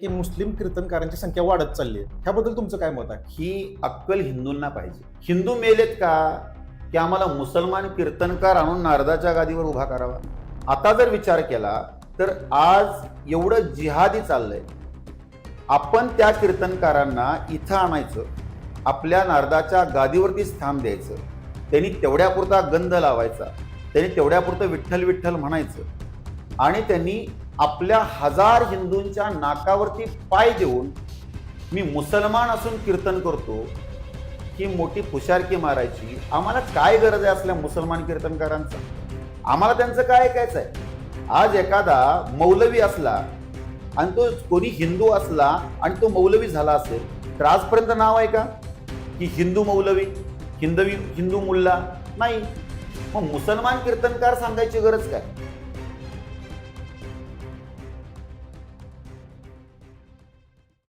की मुस्लिम कीर्तनकारांची संख्या वाढत चालली आहे, ह्याबद्दल तुमचं काय मत आहे? ही अक्कल हिंदूंना पाहिजे. हिंदू मेलेत का की आम्हाला मुसलमान कीर्तनकार आणून नारदाच्या गादीवर उभा करावा? आता जर विचार केला तर आज एवढं जिहादी चाललंय. आपण त्या कीर्तनकारांना इथं आणायचं, आपल्या नारदाच्या गादीवरती स्थान द्यायचं, त्यांनी तेवढ्यापुरता गंध लावायचा, त्यांनी तेवढ्यापुरतं विठ्ठल विठ्ठल म्हणायचं आणि त्यांनी आपल्या हजार हिंदूंच्या नाकावरती पाय देऊन मी मुसलमान असून कीर्तन करतो ही मोठी फुशारकी मारायची. आम्हाला काय गरज आहे असल्या मुसलमान कीर्तनकारांचा? आम्हाला त्यांचं काय ऐकायचं आहे? आज एखादा मौलवी असला आणि तो कोणी हिंदू असला आणि तो मौलवी झाला असेल तर आजपर्यंत नाव आहे का की हिंदू मौलवी, हिंदू मुल्ला? नाही. मग मुसलमान कीर्तनकार सांगायची गरज काय?